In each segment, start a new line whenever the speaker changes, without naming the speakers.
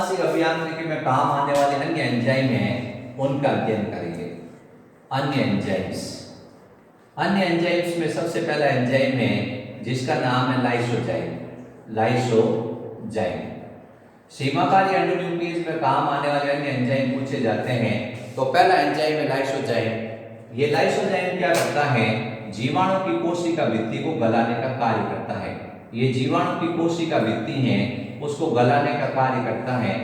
अनुवांशिक अभियांत्रिकी में काम आने वाले अन्य एंजाइम हैं उनका अध्ययन करेंगे। अन्य एंजाइम्स, अन्य एंजाइम्स में सबसे पहला एंजाइम है जिसका नाम है लाइसोजाइम। लाइसोजाइम सीमाकारी एंडोन्यूक्लियस में काम आने वाले अन्य एंजाइम पूछे जाते हैं तो पहला एंजाइम है लाइसोजाइम। ये लाइसोजाइम क्या करता है, जीवाणु की कोशिका भित्ति को गलाने का कार्य करता है। ये जीवाणु की कोशिका भित्ति है उसको गलाने का कार्य करता है,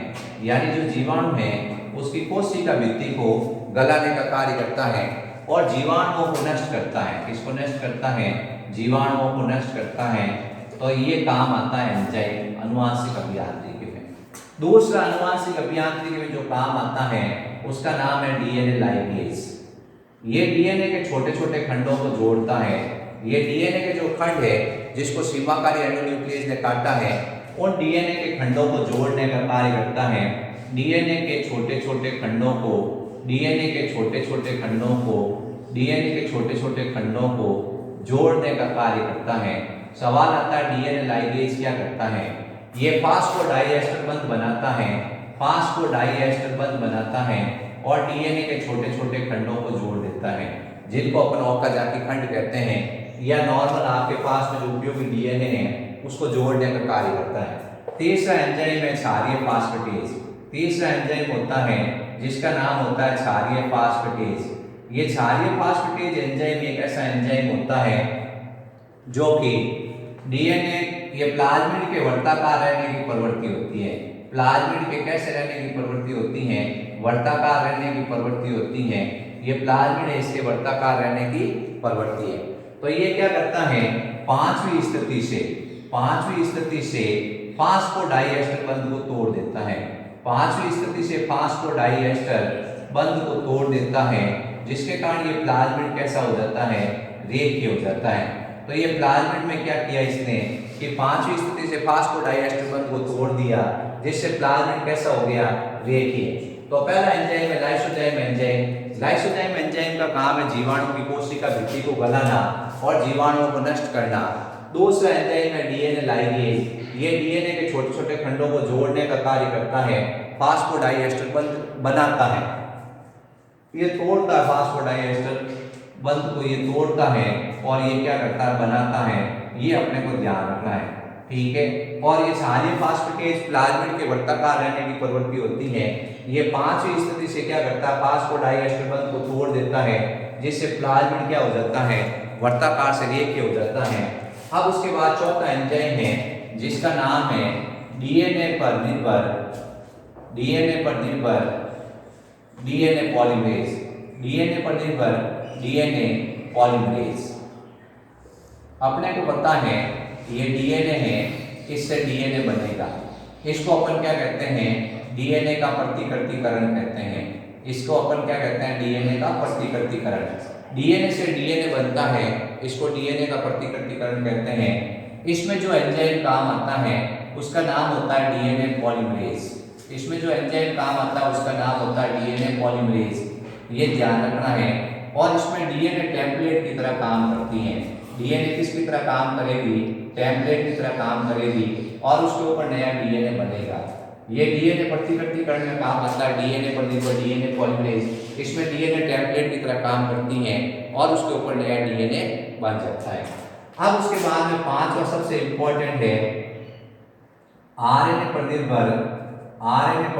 यानी जो जीवाणु है उसकी कोशिका भित्ति को गलाने का कार्य करता है और जीवाणुओं को नष्ट करता है। किसको नष्ट करता है, जीवाणुओं को नष्ट करता है। तो ये काम आता है एंजाइम अनुवांशिक अभियांत्रिकी में। दूसरा अनुवांशिक अभियांत्रिकी में जो काम आता है उसका नाम है डीएनए लाइगेज। ये डीएनए के छोटे छोटे खंडों को जोड़ता है। ये डीएनए के जो खंड है जिसको सीमाकारी एंडोन्यूक्लियस ने काटा है उन डीएनए के खंडों को जोड़ने का कार्य करता है। डीएनए के छोटे छोटे खंडों को डीएनए के छोटे छोटे खंडों को डीएनए के छोटे छोटे खंडों को जोड़ने का कार्य करता है। सवाल आता है डीएनए लाइगेज क्या करता है, ये फास्फोडाइएस्टर बंध बनाता है। फास्फोडाइएस्टर बंध बनाता है और डीएनए के छोटे छोटे खंडों को जोड़ देता है जिनको अपन ओकाजाकी खंड कहते हैं, या नॉर्मल आपके पास में जो उपयोगी डीएनए है उसको जोड़ने का कार्य करता है। तीसरा एंजाइम है क्षारीय फास्फेटेज। तीसरा एंजाइम होता है जिसका नाम होता है क्षारीय फास्फेटेज। ये क्षारीय फास्फेटेज एंजाइम एक ऐसा एंजाइम होता है जो कि डीएनए, ये प्लाज्मिड के वर्ताकार रहने की प्रवृत्ति होती है। प्लाज्मिड के कैसे रहने की प्रवृत्ति होती है, वर्ताकार रहने की प्रवृत्ति होती है। ये प्लाज्मिड है, इसके वर्ताकार रहने की प्रवृत्ति है। तो ये क्या करता है, पांचवी स्थिति से फास्फोडाइएस्टर बंध को तोड़ देता है। पांचवी स्थिति से फास्फोडाइएस्टर बंध को तोड़ देता है जिसके कारण ये प्लाज्मिड कैसा हो जाता है, रेखीय हो जाता है। तो ये प्लाज्मिड में क्या किया इसने कि पांचवी स्थिति से फास्फोडाइएस्टर बंध को तोड़ दिया जिससे प्लाज्मिड कैसा हो गया, रेखीय। तो पहला एंजाइम है लाइसोजाइम एंजाइम। लाइसोजाइम एंजाइम का काम है जीवाणु की कोशिका भित्ति को गलाना और जीवाणुओं को नष्ट करना। दूसरा एंजाइम है डीएनए लाइगेज। ये डीएनए के छोटे छोटे खंडों को जोड़ने का कार्य करता है, फास्फोडाइएस्टर बंध बनाता है। ये तोड़ता है फास्फोडाइएस्टर बंध को, ये तोड़ता है और ये क्या करता है, बनाता है। ये अपने को ध्यान रखना है, ठीक है। और ये क्षारीय फास्फेटेज प्लाज्मिड के वर्ताकार रहने की प्रवृत्ति होती है। ये पांचवी स्थिति से क्या करता है, फास्फोडाइएस्टर बंध को तोड़ देता है जिससे प्लाज्मिड क्या हो जाता है, वर्ताकार से रेखीय हो जाता है। अब उसके बाद चौथा एंजाइम है जिसका नाम है डीएनए पर निर्भर डीएनए पॉलीमरेज। डीएनए पर निर्भर डीएनए पॉलीमरेज। अपने को पता है ये डीएनए है, इससे डीएनए बनेगा। इसको अपन क्या कहते हैं, डीएनए का प्रतिकृतिकरण कहते हैं। इसको अपन क्या कहते हैं, डीएनए का प्रतिकृतिकरण। डीएनए से डीएनए बनता है, इसको डीएनए का प्रतिकृतिकरण कहते हैं। इसमें जो एंजाइम काम आता है उसका नाम होता है डीएनए पॉलीमरेज। इसमें जो एंजाइम काम आता है उसका नाम होता है डीएनए पॉलीमरेज। ये ध्यान रखना है। और इसमें डीएनए टेम्पलेट की तरह काम करती है। डीएनए किसकी तरह काम करेगी, टेम्पलेट की तरह काम करेगी और उसके ऊपर नया डीएनए बनेगा। ये डीएनए प्रतिकृतिकरण में काम आता है, डीएनए पर निर्भर डीएनए पॉलीमरेज। इसमें डीएनए टेम्पलेट की तरह काम करती है और उसके ऊपर नया डीएनए बन जाता है। अब उसके बाद में पांचवा सबसे इंपॉर्टेंट है आरएनए पर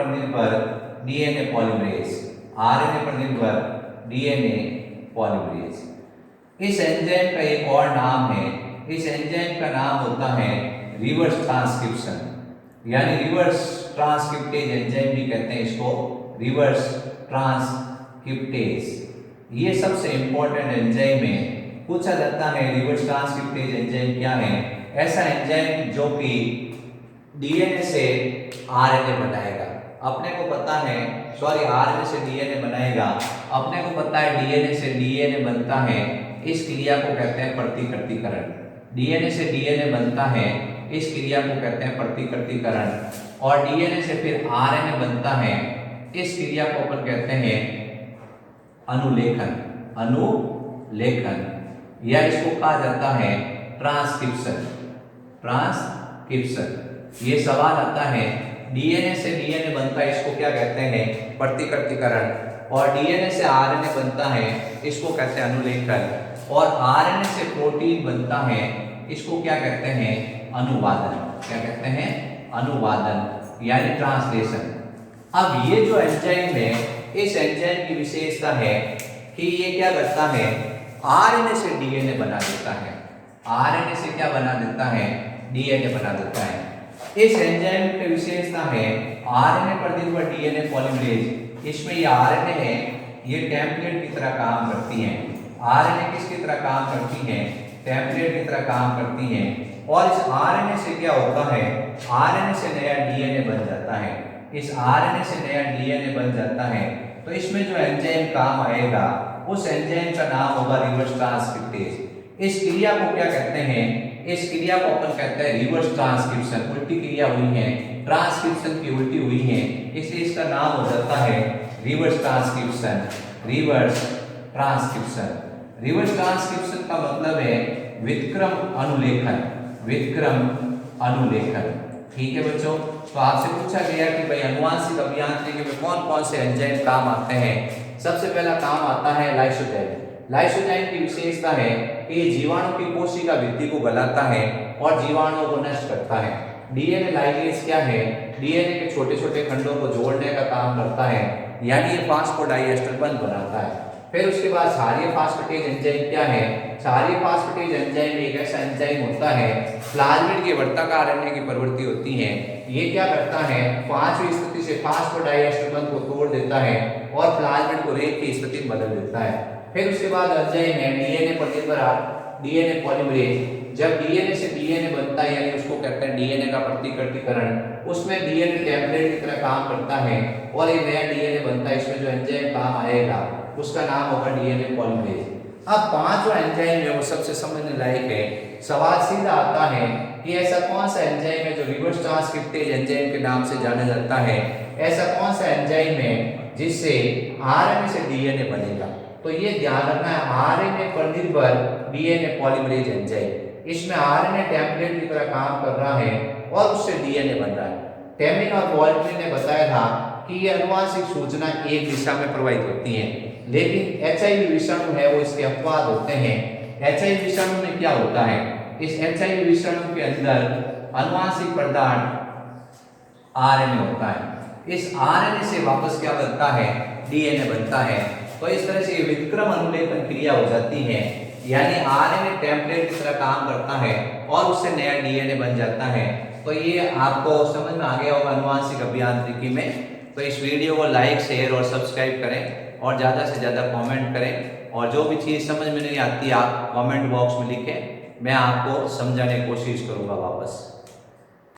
निर्भर डीएनए पॉलीमरेज। आरएनए पर निर्भर डीएनए पॉलीमरेज। इस एंजाइम का एक और नाम है, इस एंजाइम का नाम होता है रिवर्स ट्रांसक्रिप्शन, यानी रिवर्स ट्रांसक्रिप्टेज एंजाइम भी कहते हैं इसको, रिवर्स ट्रांसक्रिप्टेज। ये सबसे इंपॉर्टेंट एंजाइम है। पूछा जाता है रिवर्स ट्रांसक्रिप्टेज एंजाइम क्या है। ऐसा एंजाइम जो कि डीएनए से आरएनए बनाएगा। अपने को पता है, सॉरी आरएनए से डीएनए बनाएगा। अपने को पता है डीएनए से डीएनए बनता है, इस क्रिया को कहते हैं प्रतिकृतिकरण। डीएनए से डीएनए बनता है, इस क्रिया को कहते हैं प्रतिकृतिकरण। और डीएनए से फिर आरएनए बनता है, इस क्रिया को अपन कहते हैं अनुलेखन। अनुलेखन या इसको कहा जाता है ट्रांसक्रिप्शन। ट्रांसक्रिप्शन। ये सवाल आता है डीएनए से डीएनए बनता है, इसको क्या कहते हैं, प्रतिकृतिकरण। और डीएनए से आरएनए बनता है, इसको कहते हैं अनुलेखन। और आरएनए से प्रोटीन बनता है, इसको क्या कहते हैं, अनुवादन। क्या कहते हैं, अनुवादन यानी ट्रांसलेशन। अब ये जो एंजाइम है, इस एंजाइम की विशेषता है कि ये क्या करता है, आरएनए से डीएनए बना देता है। आरएनए से क्या बना देता है, डीएनए बना देता है। इस एंजाइम की विशेषता है आरएनए पर निर्भर डीएनए पॉलीमरेज। इसमें ये आरएनए है, ये टेम्पलेट की तरह काम करती है। आरएनए किसकी तरह काम करती है, टेम्पलेट की तरह काम करती है। और इस आरएनए से क्या होता है, आरएनए से नया डीएनए बन जाता है। इस आरएनए से नया डीएनए बन जाता है। तो इसमें जो एंजाइम काम आएगा, उस एंजाइम का नाम होगा रिवर्स ट्रांसक्रिप्टेज। इस क्रिया को क्या कहते हैं, इस क्रिया को अपन कहते हैं रिवर्स ट्रांसक्रिप्शन। उल्टी क्रिया हुई है, ट्रांसक्रिप्शन की उल्टी हुई है, इसलिए इसका नाम हो जाता है reverse transcription. Reverse transcription, reverse transcription का मतलब है व्युत्क्रम अनुलेखन। व्युत्क्रम अनुलेखन, ठीक है बच्चों। तो आपसे पूछा गया कि भाई अनुवांशिक अभियांत्रिकी में कौन कौन से एंजाइम काम आते हैं। सबसे पहला काम आता है लाइसोजाइम। लाइसोजाइम की विशेषता है कि ये जीवाणु की कोशिका भित्ति को गलाता है और जीवाणुओं को नष्ट करता है। डीएनए लाइगेज क्या है, डीएनए के छोटे छोटे खंडों को जोड़ने का काम करता है, यानी ये फास्फोडाइएस्टर बंध बनाता है। फिर उसके बाद क्षारीय फास्फेटेज एंजाइम क्या है, क्षारीय फास्फेटेज एंजाइम एक ऐसा एंजाइम होता है, प्लाज्मिड के वर्ताकार RNA की प्रवृत्ति होती है। ये क्या करता है, 5वीं स्थिति से फास्फोडाइएस्टर बंध को तोड़ देता है और प्लाज्मिड को रेत की स्थिति में बदल देता है। फिर उसके बाद एंजाइम है डीएनए पर निर्भर डीएनए पॉलीमरेज। जब डीएनए से डीएनए बनता है, यानी उसको कहते हैं डीएनए का प्रतिकृतिकरण, उसमें डीएनए टेम्पलेट की तरह काम करता है और ये नया डीएनए बनता है। इसमें जो एंजाइम काम आएगा उसका नाम होगा डीएनए पॉलीमरेज। अब 5 जो एंजाइम है वो सबसे समझने लायक है। सवाल सीधा आता है कि ऐसा कौन सा एंजाइम है जो रिवर्स ट्रांसक्रिप्टेज एंजाइम के नाम से जाना जाता है। ऐसा कौन सा एंजाइम है जिससे आरएनए से डीएनए बनेगा। तो ये ध्यान रखना है, आरएनए पर निर्भर डीएनए पॉलीमरेज एंजाइम। इसमें आरएनए टेम्पलेट की तरह काम कर रहा है और उससे डीएनए बन रहा है। टेमिन और वॉल्टमैन ने बताया था कि ये अनुवांशिक सूचना एक दिशा में प्रवाहित होती है, लेकिन एचआईवी विषाणु है वो इसके अपवाद होते हैं। एचआईवी विषाणु में क्या होता है, इस एचआईवी विषाणु के अंदर अनुवांशिक पदार्थ आरएनए होता है। इस आरएनए से वापस क्या बनता है, डीएनए बनता है। तो इस तरह से विक्रम अनुलेखन क्रिया हो जाती है, यानी आरएनए टेम्पलेट की तरह काम करता है और उससे नया डीएनए बन जाता है। तो ये आपको समझ में आ गया होगा अनुवांशिक अभियांत्रिकी में। तो इस वीडियो को लाइक, शेयर और सब्सक्राइब करें और ज़्यादा से ज़्यादा कमेंट करें। और जो भी चीज़ समझ में नहीं आती आप कमेंट बॉक्स में लिखें, मैं आपको समझाने की कोशिश करूँगा वापस।